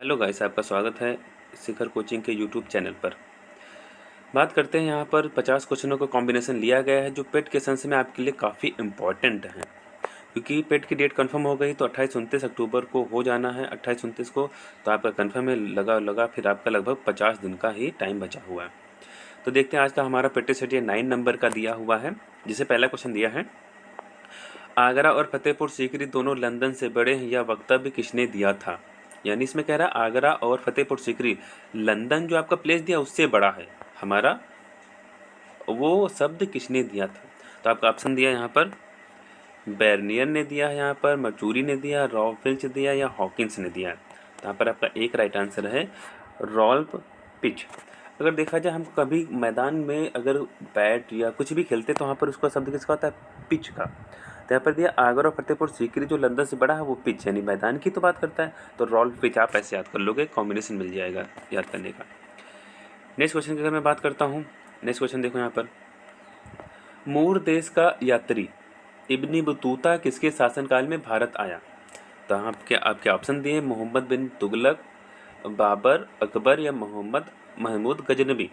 Hello guys, आपका स्वागत है शिखर कोचिंग के यूट्यूब चैनल पर। बात करते हैं यहाँ पर 50 क्वेश्चनों का कॉम्बिनेशन लिया गया है जो पेट के सेंस में आपके लिए काफ़ी इम्पॉर्टेंट है, क्योंकि पेट की डेट कंफर्म हो गई तो 28-29 अक्टूबर को हो जाना है। 28-29 को तो आपका कंफर्म है, लगा फिर आपका लगभग 50 दिन का ही टाइम बचा हुआ है। तो देखते हैं आज का हमारा पेट सेट। ये 9 नंबर का दिया हुआ है, जिसे पहला क्वेश्चन दिया है, आगरा और फतेहपुर सीकरी दोनों लंदन से बड़े हैं, यह वक्तव्य किसने दिया था। यानी इसमें कह रहा है आगरा और फतेहपुर सीकरी, लंदन जो आपका प्लेस दिया उससे बड़ा है हमारा, वो शब्द किसने दिया था। तो आपका ऑप्शन दिया यहाँ पर बेर्नियर ने दिया है, यहाँ पर मर्चूरी ने दिया, रॉल्फ दिया या हॉकिंस ने दिया। तो यहाँ पर आपका एक राइट आंसर है रॉल्फ पिच। अगर देखा जाए हम कभी मैदान में अगर बैट या कुछ भी खेलते तो वहाँ पर उसका शब्द किसका होता है, पिच का। तो यहाँ पर दिया आगरा और फतेहपुर सीकरी जो लंदन से बड़ा है वो पिच, यानी मैदान की तो बात करता है। तो रॉल्फ पिच आप ऐसे याद कर लोगे, कॉम्बिनेशन मिल जाएगा याद करने का। नेक्स्ट क्वेश्चन की अगर मैं बात करता हूँ, नेक्स्ट क्वेश्चन देखो यहाँ पर, मूर देश का यात्री इब्न बतूता किसके शासनकाल में भारत आया। तो आपके आपके ऑप्शन दिए मोहम्मद बिन तुगलक, बाबर, अकबर या मोहम्मद महमूद गजनबी।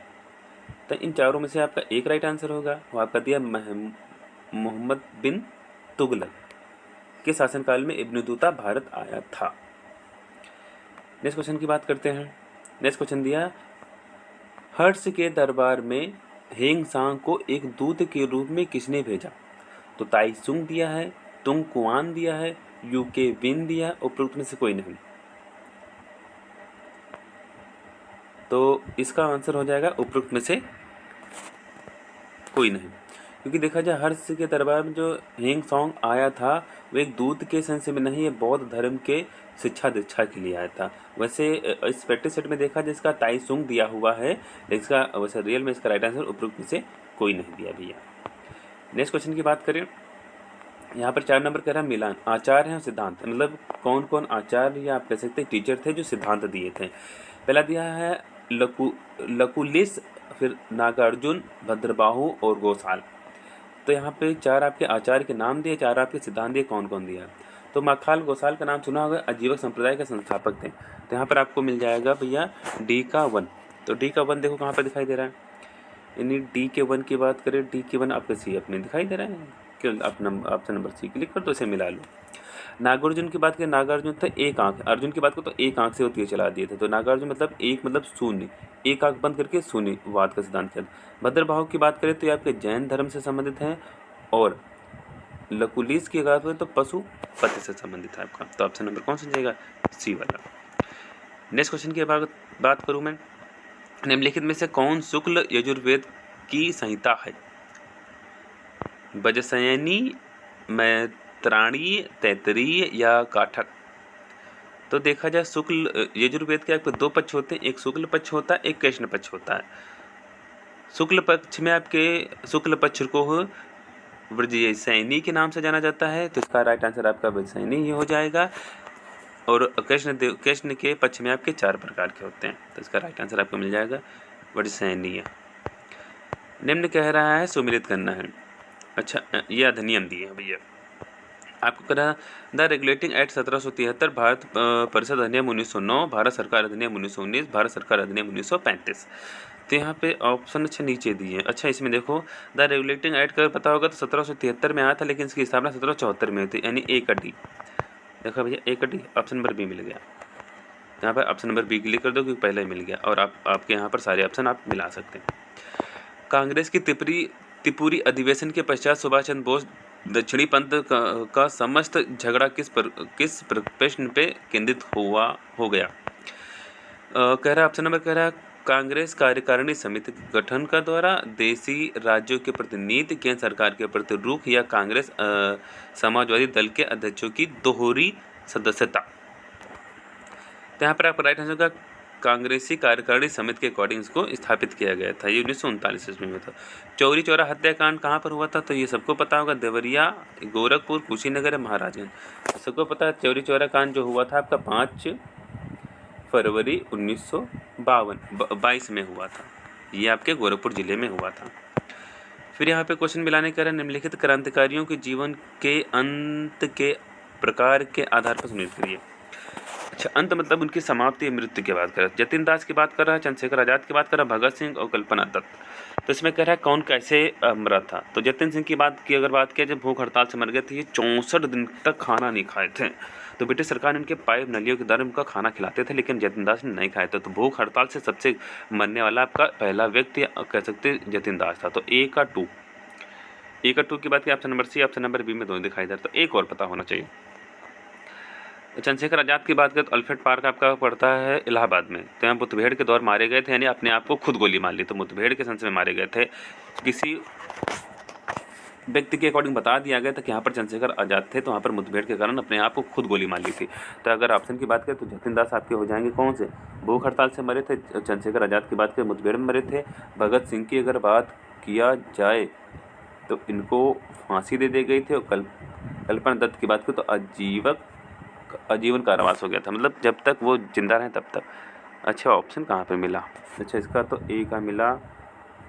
तो इन चारों में से आपका एक राइट आंसर होगा, वो आपका दिया मोहम्मद बिन तुगलक के शासनकाल में इब्न बतूता भारत आया था। नेक्स्ट क्वेश्चन की बात करते हैं। नेक्स्ट क्वेश्चन दिया, हर्ष के दरबार में हेंग सांग को एक दूत के रूप में किसने भेजा। तो ताई सुंग दिया है, तुंग कुआन दिया है, यूके विन दिया है, उपरोक्त में से कोई नहीं। तो इसका आंसर हो जाएगा उपरोक्त में से कोई नहीं, क्योंकि देखा जाए हर्ष के दरबार में जो हेंग सॉन्ग आया था वो एक दूत के सेंस में नहीं है, बौद्ध धर्म के शिक्षा दीक्षा के लिए आया था। वैसे इस प्रैक्टिस सेट में देखा जाए इसका ताई सुंग दिया हुआ है, लेकिन इसका वैसे रियल में इसका राइट आंसर उपरोक्त में से कोई नहीं दिया भैया। नेक्स्ट क्वेश्चन की बात करें, यहाँ पर 4 नंबर कह रहा है मिलान, आचार्य हैं और सिद्धांत, मतलब कौन कौन आचार्य या आप कह सकते हैं टीचर थे जो सिद्धांत दिए थे। पहला दिया है लकुलिस, फिर नागार्जुन, भद्रबाहु और गोसाल। तो यहाँ पे 4 आपके आचार्य के नाम दिए, 4 आपके सिद्धांत दिए, कौन कौन दिया। तो माखाल गोसाल का नाम सुना होगा, आजीवक संप्रदाय के संस्थापक थे। तो यहाँ पर आपको मिल जाएगा भैया डी का 1। तो डी का 1 देखो कहाँ पर दिखाई दे रहा है, यानी डी के 1 की बात करें, डी के 1 आपके सी अपने दिखाई दे रहा है, क्यों ऑप्शन नंबर सी क्लिक कर दो, इसे मिला लो। नागार्जुन की बात करें, नागार्जुन था एक आंख, अर्जुन की बात करो तो एक आंख से वो तीर चला दिए थे। तो नागार्जुन मतलब एक मतलब शून्य, एक आंख बंद करके शून्यवाद का सिद्धांत किया। भद्रबाहु की बात करें तो ये आपके जैन धर्म से संबंधित हैं, और लकुलिस की बात करें तो पशुपति से संबंधित है आपका। तो ऑप्शन नंबर कौन सा जाएगा, सी वाला। नेक्स्ट क्वेश्चन की बात करूँ मैं, निम्नलिखित में से कौन शुक्ल यजुर्वेद की संहिता है। वज्रसयनी, मैत्राणी, तैतरीय या काठक। तो देखा जाए शुक्ल यजुर्वेद के आपके 2 पक्ष होते हैं, एक शुक्ल पक्ष होता है, एक कृष्ण पक्ष होता है। शुक्ल पक्ष में आपके शुक्ल पक्ष को वज्रसयनी के नाम से जाना जाता है, तो इसका राइट आंसर आपका वज्रसयनी ही हो जाएगा। और कृष्ण के पक्ष में आपके 4 प्रकार के होते हैं, तो इसका राइट आंसर आपको मिल जाएगा वज्रसयनीय। निम्न कह रहा है सुमिलित करना है। अच्छा, ये अधिनियम दिए हैं भैया आपको, करा द रेगुलेटिंग एक्ट 1773, भारत परिषद अधिनियम 1909, भारत सरकार अधिनियम 1919, भारत सरकार अधिनियम 1935। तो यहाँ पे ऑप्शन अच्छा नीचे दिए हैं। अच्छा, इसमें देखो द रेगुलेटिंग एक्ट का पता होगा तो 1773 में आया था, लेकिन इसकी स्थापना 1774 में हुई थी, यानी ए का डी। देखो भैया ए का डी, ऑप्शन नंबर बी मिल गया। यहाँ पर ऑप्शन नंबर बी क्लिक कर दो क्योंकि पहले ही मिल गया, और आपके यहाँ पर सारे ऑप्शन आप मिला सकते हैं। कांग्रेस की त्रिपुरी अधिवेशन के पश्चात सुभाष चंद्र बोस दक्षिणी पंथ का समस्त झगड़ा किस प्रश्न पे केंद्रित हो गया। कह रहा ऑप्शन नंबर कह रहा कांग्रेस कार्यकारिणी समिति गठन का द्वारा, देशी राज्यों के प्रतिनिधि केंद्र सरकार के प्रति रुख, या कांग्रेस समाजवादी दल के अध्यक्षों की दोहरी सदस्यता। तो यहाँ पर आपका राइट आंसर का कांग्रेसी कार्यकारिणी समिति के अकॉर्डिंग इसको स्थापित किया गया था। ये 1939 ईस्वी में था। चौरी चौरा हत्याकांड कहाँ पर हुआ था, तो ये सबको पता होगा, देवरिया, गोरखपुर, कुशीनगर, महाराजगंज। सबको पता है चौरी चौरा कांड जो हुआ था आपका 5 फरवरी 1922 में हुआ था, ये आपके गोरखपुर जिले में हुआ था। फिर यहाँ पे क्वेश्चन मिलाने का निम्नलिखित क्रांतिकारियों के जीवन के अंत के प्रकार के आधार पर सुनिश्चित करिए। अच्छा, अंत मतलब उनकी समाप्ति या मृत्यु की बात कर रहा है। जतिन दास की बात कर रहा है, चंद्रशेखर आज़ाद की बात कर रहा है, भगत सिंह और कल्पना दत्त। तो इसमें कह रहा है कौन कैसे मरा था। तो जतिन सिंह की बात की अगर बात किया, जब भूख हड़ताल से मर गए थे, ये 64 दिन तक खाना नहीं खाए थे। तो ब्रिटिश सरकार ने उनके पाइप नलियों के द्वारा उनका खाना खिलाते थे, लेकिन जतिन दास ने नहीं खाए थे। तो भूख हड़ताल से सबसे मरने वाला आपका पहला व्यक्ति कह सकते जतिन दास था। तो ए का 2 की बात की, option number C, option number B में दोनों दिखाई दे रहा है। तो एक और पता होना चाहिए। चंद्रशेखर आज़ाद की बात करें तो अल्फ्रेड पार्क आपका पड़ता है इलाहाबाद में। तो यहाँ मुठभेड़ के दौर मारे गए थे, यानी अपने आप को खुद गोली मार ली। तो मुठभेड़ के संस में मारे गए थे। किसी व्यक्ति के अकॉर्डिंग बता दिया गया था कि यहाँ पर चंद्रशेखर आज़ाद थे, तो वहाँ पर मुठभेड़ के कारण अपने आप को खुद गोली मार ली थी। तो अगर ऑप्शन की बात करें तो जतिन दास आपके हो जाएंगे कौन से, भूख हड़ताल से मरे थे। चंद्रशेखर आज़ाद की बात करें मुठभेड़ में मरे थे। भगत सिंह की अगर बात किया जाए तो इनको फांसी दे दी गई थी। और कल्पना दत्त की बात करें तो आजीवन कारावास हो गया था, मतलब जब तक वो जिंदा रहे तब तक। अच्छा, ऑप्शन कहाँ पे मिला? अच्छा, इसका तो ए का मिला,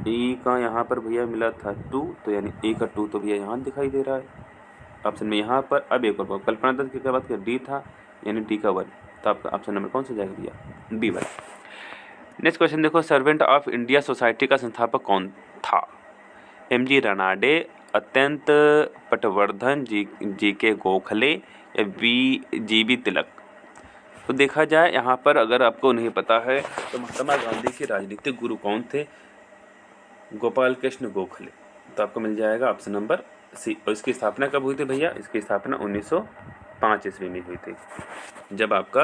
ए का यहाँ पर भैया मिला था 2, तो यानी ए का 2 तो भैया यहाँ दिखाई दे रहा है ऑप्शन में यहाँ पर। अब एक और कल्पना दत्त की बात करें डी था, यानी डी का 1। तो आपका ऑप्शन नंबर कौन सा जाएगा भैया? बी वाला। नेक्स्ट क्वेश्चन देखो, सर्वेंट ऑफ इंडिया सोसाइटी का संस्थापक कौन था? एम.जी. रानाडे, अत्यंत पटवर्धन, जी.के. गोखले या जी.बी. तिलक। तो देखा जाए यहाँ पर अगर आपको नहीं पता है तो महात्मा गांधी के राजनीतिक गुरु कौन थे? गोपाल कृष्ण गोखले। तो आपको मिल जाएगा ऑप्शन नंबर सी। और इसकी स्थापना कब हुई थी भैया? इसकी स्थापना 1905 ईस्वी में हुई थी, जब आपका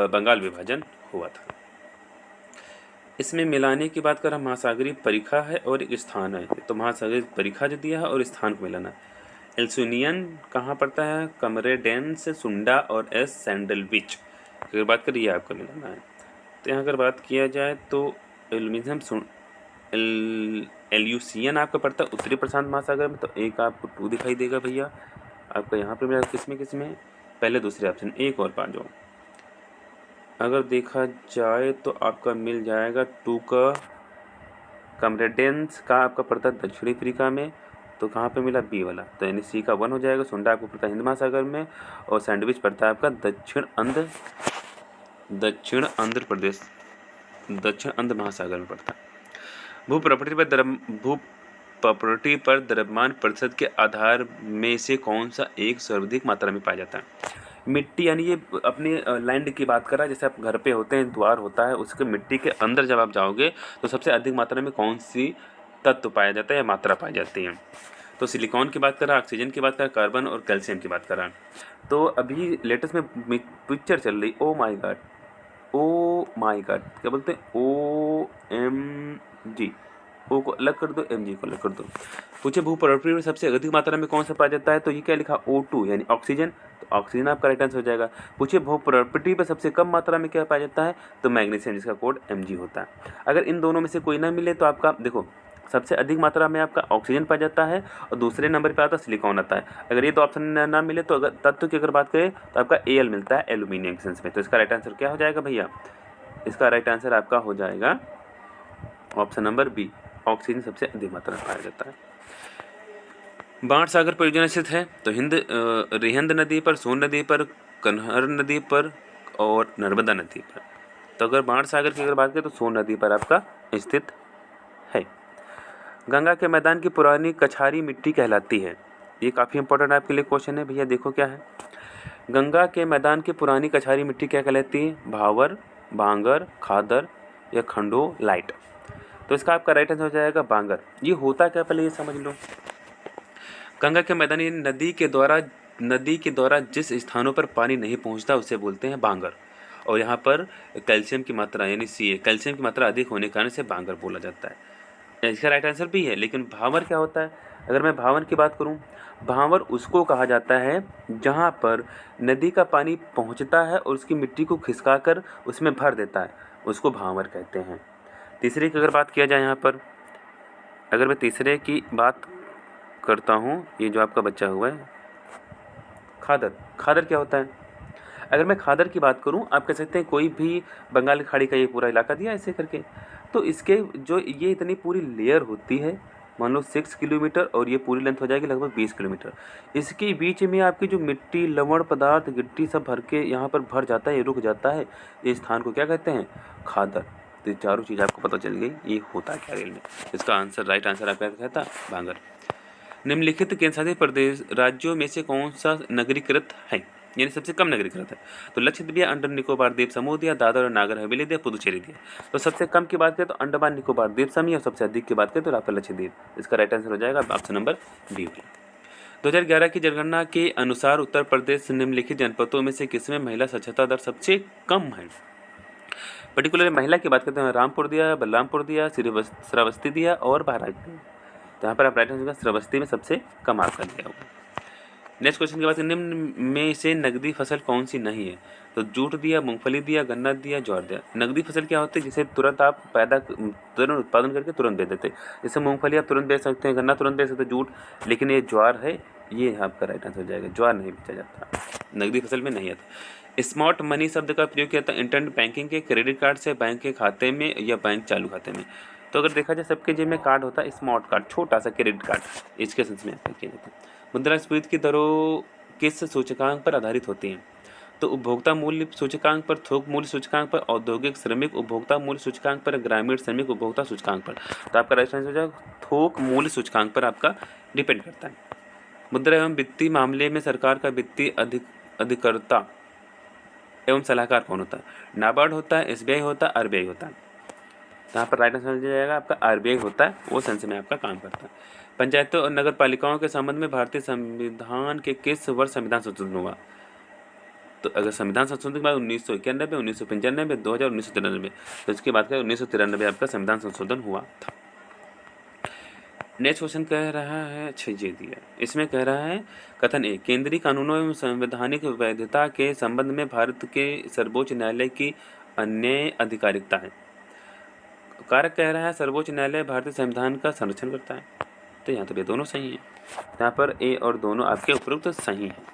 बंगाल विभाजन हुआ था। इसमें मिलाने की बात कर रहा, महासागरीय परिखा है और एक स्थान है। तो महासागरीय परिखा जो दिया है और स्थान को मिलाना। एल्सुनियन कहाँ पड़ता है? कमरेडेंस, सुंडा और एस सैंडलविच। अगर बात करिए आपको मिलाना है। तो यहाँ अगर बात किया जाए तो एल्यूमिनियम एल्यूसियन आपका पड़ता है उत्तरी प्रशांत महासागर में। तो एक आपको 2 दिखाई देगा भैया। आपका यहाँ पर मिला किसमें पहले दूसरे ऑप्शन, एक और 5 अगर देखा जाए तो आपका मिल जाएगा 2 का। कमरेडेंस का आपका पड़ता है दक्षिणी अफ्रीका में। तो कहाँ पे मिला? बी वाला। तो यानी सी का 1 हो जाएगा। सुंडा आपको पड़ता है हिंद महासागर में। और सैंडविच पड़ता है आपका दक्षिण अंध महासागर में पड़ता है। भू प्रॉपर्टी पर द्रव्यमान प्रतिशत के आधार में से कौन सा एक सर्वाधिक मात्रा में पाया जाता है? मिट्टी, यानी ये अपने लैंड की बात कर रहा है। जैसे आप घर पे होते हैं, द्वार होता है, उसके मिट्टी के अंदर जब आप जाओगे तो सबसे अधिक मात्रा में कौन सी तत्व पाया जाता है या मात्रा पाई जाती है? तो सिलिकॉन की बात कर रहा है, ऑक्सीजन की बात कर रहा है, कार्बन और कैल्शियम की बात कर रहा है। तो अभी लेटेस्ट में पिक्चर चल रही, ओ माय गॉड, क्या बोलते हैं? OMG। ओ को अलग कर दो, mg को अलग कर दो। पूछे भू प्रॉपर्टी में सबसे अधिक मात्रा में कौन सा पाया जाता है? तो ये क्या लिखा? O2 यानी ऑक्सीजन। तो ऑक्सीजन आपका राइट आंसर हो जाएगा। पूछे भू प्रॉपर्टी पर सबसे कम मात्रा में क्या पाया जाता है? तो मैग्नीशियम, जिसका कोड mg होता है। अगर इन दोनों में से कोई ना मिले तो आपका देखो, सबसे अधिक मात्रा में आपका ऑक्सीजन पाया जाता है और दूसरे नंबर पर आता है सिलिकॉन आता है। अगर ये तो ऑप्शन ना मिले तो अगर तत्व की अगर बात करें तो आपका Al मिलता है एल्यूमिनियम के सेंस में। तो इसका राइट आंसर क्या हो जाएगा भैया? इसका राइट आंसर आपका हो जाएगा ऑप्शन नंबर बी, ऑक्सीजन सबसे अधिक मात्रा में पाया जाता है। बाण सागर परियोजना स्थित है तो रिहंद नदी पर, सोन नदी पर, कन्हर नदी पर और नर्मदा नदी पर। तो अगर बाण सागर की अगर बात करें तो सोन नदी पर आपका स्थित है। गंगा के मैदान की पुरानी कछारी मिट्टी कहलाती है। ये काफ़ी इंपॉर्टेंट आपके लिए क्वेश्चन है भैया, देखो क्या है। गंगा के मैदान की पुरानी कछारी मिट्टी क्या कहलाती है? भावर, भांगर, खादर या खंडोलाइट। तो इसका आपका राइट आंसर हो जाएगा बांगर। ये होता क्या, पहले ये समझ लो। गंगा के मैदानी नदी के द्वारा जिस स्थानों पर पानी नहीं पहुंचता उसे बोलते हैं बांगर। और यहाँ पर कैल्शियम की मात्रा यानी कैल्शियम की मात्रा अधिक होने के कारण से बांगर बोला जाता है। इसका राइट आंसर भी है। लेकिन भावर क्या होता है? अगर मैं भावर की बात करूँ, भावर उसको कहा जाता है जहाँ पर नदी का पानी पहुँचता है और उसकी मिट्टी को खिसकाकर उसमें भर देता है, उसको भावर कहते हैं। तीसरे की अगर बात किया जाए, यहाँ पर अगर मैं तीसरे की बात करता हूँ, ये जो आपका बच्चा हुआ है खादर क्या होता है? अगर मैं खादर की बात करूँ, आप कह सकते हैं कोई भी बंगाल की खाड़ी का ये पूरा इलाका दिया ऐसे करके, तो इसके जो ये इतनी पूरी लेयर होती है, मान लो 6 किलोमीटर और ये पूरी लेंथ हो जाएगी लगभग 20 किलोमीटर। इसके बीच में आपकी जो मिट्टी, लवण पदार्थ, गिट्टी सब भर के यहाँ पर भर जाता है, ये रुक जाता है। इस स्थान को क्या कहते हैं? खादर। तो ये चारों चीज़ आपको पता चल गई ये होता क्या रेल में। इसका आंसर, राइट आंसर आपका क्या था? भांगर। निम्नलिखित केंद्रशासित प्रदेश राज्यों में से कौन सा नगरीकृत है, यानी सबसे कम नगरीकृत है? तो लक्षद्वीप दिया, अंडमान निकोबार द्वीप समूह दिया, दादर और नागर हवेली दिया, पुदुचेरी दिया। तो सबसे कम की बात करें तो अंडमान निकोबार द्वीप समूह, और सबसे अधिक की बात करें तो आपका लक्षद्वीप। इसका राइट आंसर हो जाएगा ऑप्शन नंबर बी। 2011 की जनगणना के अनुसार उत्तर प्रदेश निम्नलिखित जनपदों में से किसमें महिला साक्षरता दर सबसे कम है? पर्टिकुलर महिला की बात करते हैं, रामपुर दिया, बलरामपुर दिया, श्रावस्ती दिया और बहराइच दिया। तो यहाँ पर आप राइट आंसर श्रावस्ती में सबसे कम आपका दिया होगा। नेक्स्ट क्वेश्चन की बात करें, निम्न में से नगदी फसल कौन सी नहीं है? तो जूट दिया, मूंगफली दिया, गन्ना दिया, ज्वार दिया। नगदी फसल क्या होती है? जिसे तुरंत आप तुरंत उत्पादन करके तुरंत बेच देते हैं। जैसे मूंगफली आप तुरंत बेच सकते हैं, गन्ना तुरंत बेच सकते हैं, जूट। लेकिन ये ज्वार है, ये आपका राइट आंसर हो जाएगा। ज्वार नहीं बेचा जाता, नगदी फसल में नहीं आता। स्मार्ट मनी शब्द का प्रयोग किया था इंटरनेट बैंकिंग के क्रेडिट कार्ड से बैंक के खाते में या बैंक चालू खाते में। तो अगर देखा जाए सबके जेब में कार्ड होता है, स्मार्ट कार्ड, छोटा सा क्रेडिट कार्ड, इसके सेंस में अप्लाई किया जाता है। मुद्रास्फीति की दरों किस सूचकांक पर आधारित होती हैं? तो उपभोक्ता मूल्य सूचकांक पर, थोक मूल्य सूचकांक पर, औद्योगिक श्रमिक उपभोक्ता मूल्य सूचकांक पर, ग्रामीण श्रमिक उपभोक्ता सूचकांक पर। तो आपका राइट आंसर हो जाएगा थोक मूल्य सूचकांक पर आपका डिपेंड करता है। मुद्रा एवं वित्तीय मामले में सरकार का वित्तीय अधिकर्ता एवं सलाहकार कौन होता है? नाबार्ड होता है, SBI होता है, RBI होता है। यहाँ पर राइट आंसर हो जाएगा आपका RBI होता है, वो संसद में आपका काम करता है। पंचायतों और नगर पालिकाओं के संबंध में भारतीय संविधान के किस वर्ष संविधान संशोधन हुआ? तो अगर संविधान संशोधन की बात 1991, 1995, 2000, 1993, तो इसकी बात करें 1993 आपका संविधान संशोधन हुआ था। नेक्स्ट क्वेश्चन कह रहा है, अच्छा ये दिया, इसमें कह रहा है कथन ए, केंद्रीय कानूनों एवं संवैधानिक वैधता के संबंध में भारत के सर्वोच्च न्यायालय की अन्य आधिकारिकता है। कारक कह रहा है सर्वोच्च न्यायालय भारतीय संविधान का संरक्षण करता है। तो यहाँ तो ये दोनों सही हैं, यहाँ पर ए और दोनों आपके उपरोक्त सही हैं।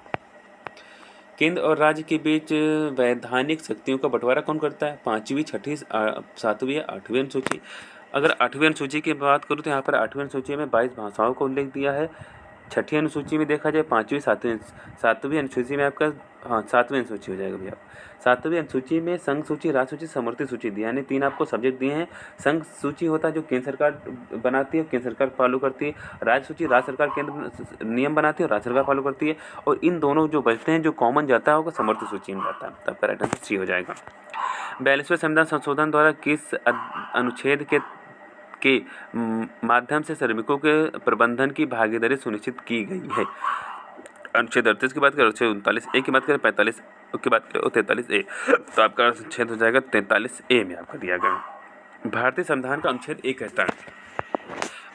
केंद्र और राज्य के बीच वैधानिक शक्तियों का बंटवारा कौन करता है? 5वीं, 6वीं, 7वीं या 8वीं अनुसूची। अगर 8वीं अनुसूची की बात करूँ तो यहाँ पर 8वीं अनुसूची में 22 भाषाओं का उल्लेख दिया है। 6ठी अनुसूची में देखा जाए 5वीं, 7वीं अनुसूची में आपका 7वीं अनुसूची हो जाएगा भैया। 7वीं अनुसूची में संघ सूची, राज्य सूची, समवर्ती सूची दिया, यानी 3 आपको सब्जेक्ट दिए हैं। संघ सूची होता है जो केंद्र सरकार बनाती है, केंद्र सरकार फॉलो करती है। राज्य सूची राज्य सरकार केंद्र नियम बनाती है और राज्य सरकार फॉलो करती है। और इन दोनों जो बचते हैं, जो कॉमन जाता है, वो समवर्ती सूची में जाता है। तब का राइट आंसर सी हो जाएगा। 42वें संविधान संशोधन द्वारा किस अनुच्छेद के माध्यम से श्रमिकों के प्रबंधन की भागीदारी सुनिश्चित की गई है? अनुच्छेद 38 की बात करें, अनुच्छेद 39A की बात करें, 45 की बात करें और 43A। तो आपका अनुच्छेद हो जाएगा 43A में आपका दिया गया। भारतीय संविधान का अनुच्छेद 1 कहता है,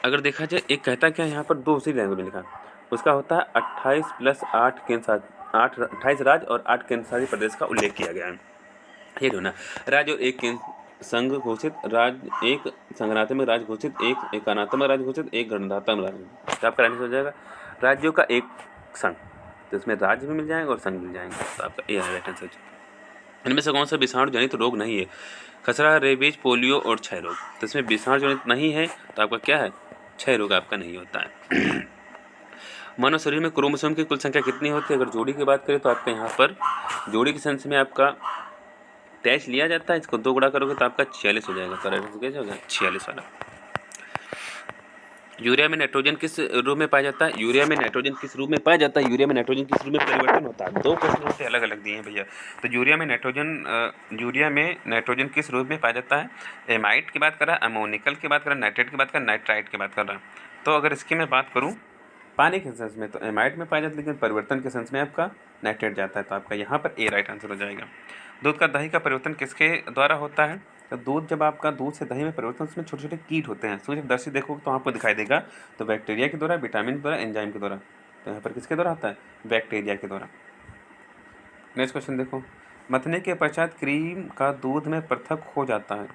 अगर देखा जाए एक कहता क्या है, यहाँ पर दो उसी लैंग्वेज में लिखा, उसका होता है 28 + 8 28 राज्य और 8 केंद्रशासित प्रदेश का उल्लेख किया गया है। ये लो ना, राज्य और 1 केंद्र संघ घोषित राज्य, 1 संघात्मक राज्य घोषित, 1 एकात्मक राज्य घोषित, 1 गणराज्यात्मक राज्य। तो आपका आंसर हो जाएगा राज्यों का 1 संघ, तो इसमें राज्य भी मिल जाएंगे और संघ मिल जाएंगे। तो आपका ये राइट आंसर है। इनमें से कौन सा विषाणु जनित रोग नहीं है? खसरा, रेबीज, पोलियो और क्षय रोग। तो इसमें विषाणु जनित नहीं है, तो आपका क्या है? क्षय रोग आपका नहीं होता है। मानव शरीर में क्रोमोसोम की कुल संख्या कितनी होती है? अगर जोड़ी की बात करें तो आपके यहाँ पर जोड़ी के सेंस में आपका 23 लिया जाता है, इसको 2 गुणा करोगे तो आपका 46 हो जाएगा। तो राइट कैसे होगा? 46 वाला। यूरिया में नाइट्रोजन किस रूप में पाया जाता है? यूरिया में नाइट्रोजन किस रूप में पाया जाता है? यूरिया में नाइट्रोजन किस रूप में परिवर्तन होता है? 2 क्वेश्चन होते अलग अलग दिए हैं भैया। तो यूरिया में नाइट्रोजन किस रूप में पाया जाता है? एमाइड की बात कर रहा है, अमोनिकल की बात कर रहा है, नाइट्रेट की बात कर रहा है, नाइट्राइट की बात कर रहा है। तो अगर इसकी मैं बात करूँ पानी के सेंस में तो एमाइड में पाया जाता है, लेकिन परिवर्तन के सेंस में आपका नाइट्रेट जाता है। तो आपका यहाँ पर ए राइट आंसर हो जाएगा। दूध का दही का परिवर्तन किसके द्वारा होता है? तो दूध, जब आपका दूध से दही में परिवर्तन, उसमें छोटे छोटे कीट होते हैं। सूक्ष्मदर्शी देखोगे तो आपको दिखाई देगा। तो बैक्टीरिया के द्वारा, विटामिन के द्वारा, एंजाइम के द्वारा। तो यहाँ पर किसके द्वारा होता है? बैक्टीरिया के द्वारा। नेक्स्ट क्वेश्चन देखो, मथने के पश्चात क्रीम का दूध में पृथक हो जाता है,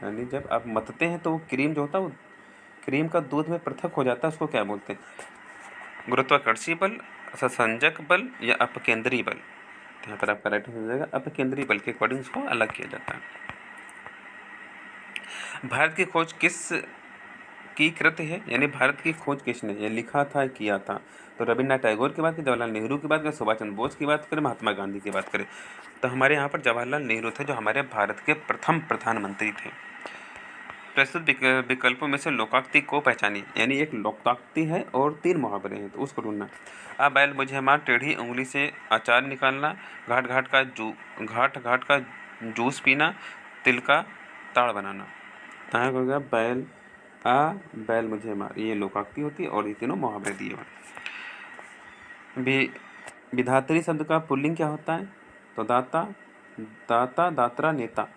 यानी जब आप मथते हैं तो वो क्रीम जो होता है वो क्रीम का दूध में पृथक हो जाता है, उसको क्या बोलते हैं? गुरुत्वाकर्षीय बल, संसंजक बल या अपकेंद्रीय बल। तो यहाँ पर आपका राइट हो जाएगा अपकेंद्रीय बल के अकॉर्डिंग उसको अलग किया जाता है। भारत की खोज किस की कृति है, यानी भारत की खोज किसने ये लिखा था, किया था? तो रविन्द्रनाथ टैगोर की बात करें, जवाहरलाल नेहरू की बात करें, सुभाष चंद्र बोस की बात करें, महात्मा गांधी की बात करें, तो हमारे यहाँ पर जवाहरलाल नेहरू थे, जो हमारे भारत के प्रथम प्रधानमंत्री थे। प्रस्तुत विकल्पों में से लोकोक्ति को पहचानिए, यानी एक लोकोक्ति है और 3 मुहावरे हैं, तो उसको ढूंढना। आ बैल मुझे मार, टेढ़ी उंगली से अचार निकालना, घाट घाट का जूस पीना, तिल का ताड़ बनाना। कहाँ होगा? बैल आ बैल मुझे मार, ये लोकोक्ति होती है और ये तीनों मुहावरे दिए हुए। विधात्री शब्द का पुल्लिंग क्या होता है? तो दाता, दात्रा, नेता।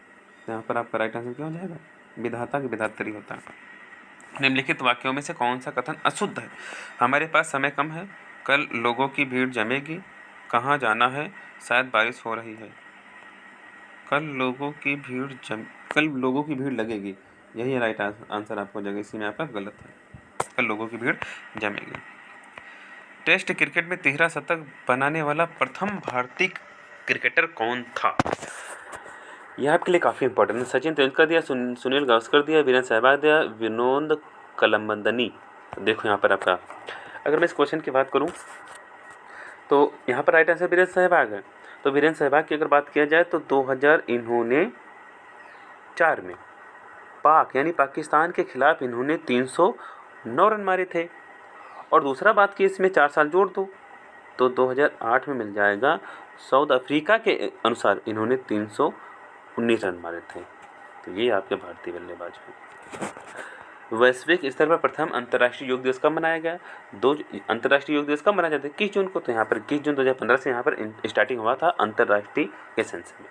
यहाँ पर आपका राइट आंसर क्या हो जाएगा? विधाता की विधात्री होता है। निम्नलिखित वाक्यों में से कौन सा कथन अशुद्ध है? हमारे पास समय कम है, कल लोगों की भीड़ जमेगी, कहाँ जाना है, शायद बारिश हो रही है। कल लोगों की भीड़ लगेगी, यही राइट आंसर आपको जगह, इसी में आपका गलत है। कल लोगों की भीड़ जमेगी। टेस्ट क्रिकेट में 13 शतक बनाने वाला प्रथम भारतीय क्रिकेटर कौन था? यह आपके लिए काफ़ी इंपॉर्टेंट है। सचिन तेंदुलकर दिया, सुनील गावस्कर दिया, वीरेंद्र सहवाग दिया, विनोद कलमंदनी। देखो यहाँ पर आपका, अगर मैं इस क्वेश्चन की बात करूँ तो यहाँ पर राइट आंसर वीरेंद्र सहवाग है। तो वीरेंद्र सहवाग की अगर बात किया जाए तो 2004 में पाक यानी पाकिस्तान के खिलाफ इन्होंने 309 रन मारे थे। और दूसरा बात कि इसमें 4 साल जोड़ दो तो 2008 में मिल जाएगा। साउथ अफ्रीका के अनुसार इन्होंने 319 रन मारे थे। तो ये आपके भारतीय बल्लेबाज हैं। वैश्विक स्तर पर प्रथम अंतर्राष्ट्रीय योग दिवस कब मनाया गया? अंतर्राष्ट्रीय योग दिवस कब मनाया जाता है? 21 जून को। तो यहाँ पर 21 जून 2015 से यहाँ पर स्टार्टिंग हुआ था अंतर्राष्ट्रीय के सेंस में।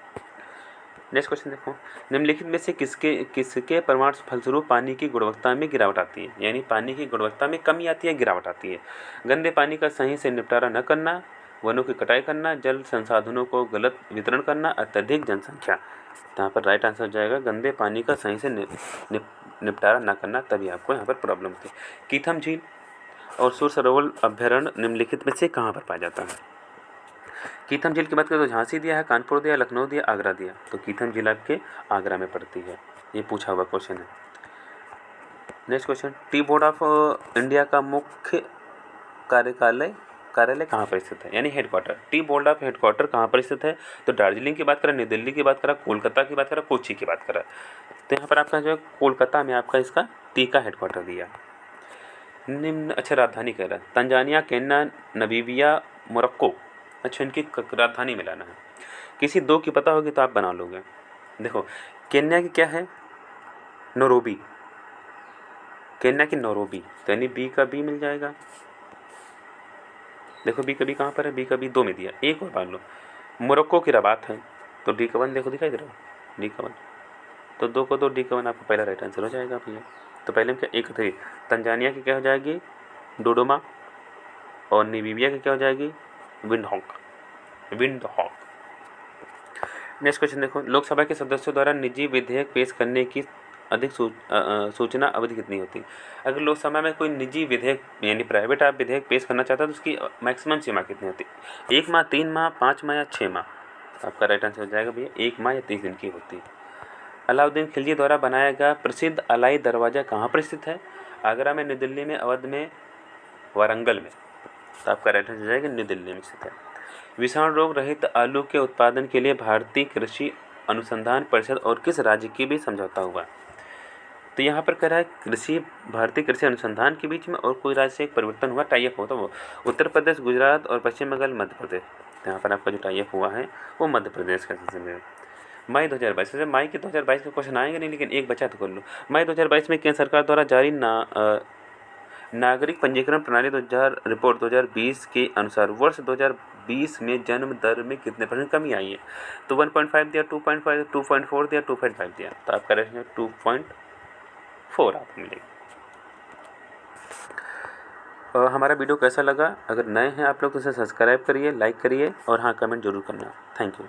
नेक्स्ट क्वेश्चन देखो, निम्नलिखित में से किसके प्रमाण फलस्वरूप पानी की गुणवत्ता में गिरावट आती है? यानी पानी की गुणवत्ता में कमी आती है, गिरावट आती है। गंदे पानी का सही से निपटारा न करना, वनों की कटाई करना, जल संसाधनों को गलत वितरण करना, अत्यधिक जनसंख्या। तो यहाँ पर राइट आंसर हो जाएगा गंदे पानी का सही से निपटारा न करना, तभी आपको यहाँ पर प्रॉब्लम होती है। कीथम झील और सुर सरोवर अभ्यारण्य निम्नलिखित में से कहाँ पर पाया जाता है? कीथम झील की बात करें तो झांसी दिया है, कानपुर दिया, लखनऊ दिया, आगरा दिया। तो कीथम झील आपके आगरा में पड़ती है। ये पूछा हुआ क्वेश्चन है। Next question, tea board of India का मुख्य कार्यालय कहाँ पर स्थित है? यानी headquarter. Tea board of headquarter कहाँ पर स्थित है? तो दार्जिलिंग की बात करें, नई दिल्ली की बात करें, कोलकाता की बात करें, कोची की बात करें। तो यहाँ पर आपका जो है कोलकाता में आपका इसका टी का हेडक्वार्टर दिया। निम्न अच्छा राजधानी कह रहा है, तंजानिया, केन्या, नमीबिया, मोरक्को। अच्छा, इनकी राजधानी मिलाना है। किसी 2 की पता होगी तो आप बना लोगे। देखो, केन्या की क्या है? नैरोबी। केन्या की नैरोबी, तो यानी बी का बी मिल जाएगा। देखो बी का बी कहाँ पर है? बी का बी 2 में दिया, एक और मान लो। मोरक्को की रबात है, तो डी का 1 देखो दिखाई दे रहा है, डी का 1। तो 2 को 2, डी का 1 आपका पहला राइट आंसर हो जाएगा भैया। तो पहले में क्या 1 3। तंजानिया की क्या हो जाएगी? डोडोमा। और नामीबिया की क्या हो जाएगी? विंडहॉक। नेक्स्ट क्वेश्चन देखो, लोकसभा के सदस्यों द्वारा निजी विधेयक पेश करने की अधिक सूचना अवधि कितनी होती है? अगर लोकसभा में कोई निजी विधेयक यानी प्राइवेट आप विधेयक पेश करना चाहता है तो उसकी मैक्सिमम सीमा कितनी होती है? 1 माह, 3 माह, 5 माह या 6 माह? आपका राइट आंसर हो जाएगा भैया 1 माह या 30 दिन की होती है। अलाउद्दीन खिलजी द्वारा बनाया गया प्रसिद्ध अलाई दरवाज़ा कहाँ पर स्थित है? आगरा में, नई दिल्ली में, अवध में, वारंगल में। तो आपका राइट आंसर हो जाएगा नई दिल्ली में स्थित है। विषाणु रोग रहित आलू के उत्पादन के लिए भारतीय कृषि अनुसंधान परिषद और किस राज्य के बीच समझौता हुआ? तो यहाँ पर कह रहा है भारतीय कृषि अनुसंधान के बीच में और कोई राज्य से एक परिवर्तन हुआ, टाई अप होता वो उत्तर प्रदेश, गुजरात और पश्चिम बंगाल, मध्य प्रदेश। तो यहाँ पर आपका जो टाई अप हुआ है वो मध्य प्रदेश का सिलसिले में। मई 2022, वैसे मई के 2022 के क्वेश्चन आएंगे नहीं, लेकिन एक बचा तो कर लो। मई 2022 में केंद्र सरकार द्वारा जारी नागरिक पंजीकरण प्रणाली 2000 रिपोर्ट 2020 के अनुसार वर्ष 2020 में जन्म दर में कितने % कमी आई है? तो 1.5 दिया, 2.5, 2.4 दिया, 2.5 दिया। तो आपका रहेगा 2.4 आपको मिलेगा। हमारा वीडियो कैसा लगा? अगर नए हैं आप लोग तो इसे सब्सक्राइब करिए, लाइक करिए और हाँ कमेंट जरूर करना। Thank you.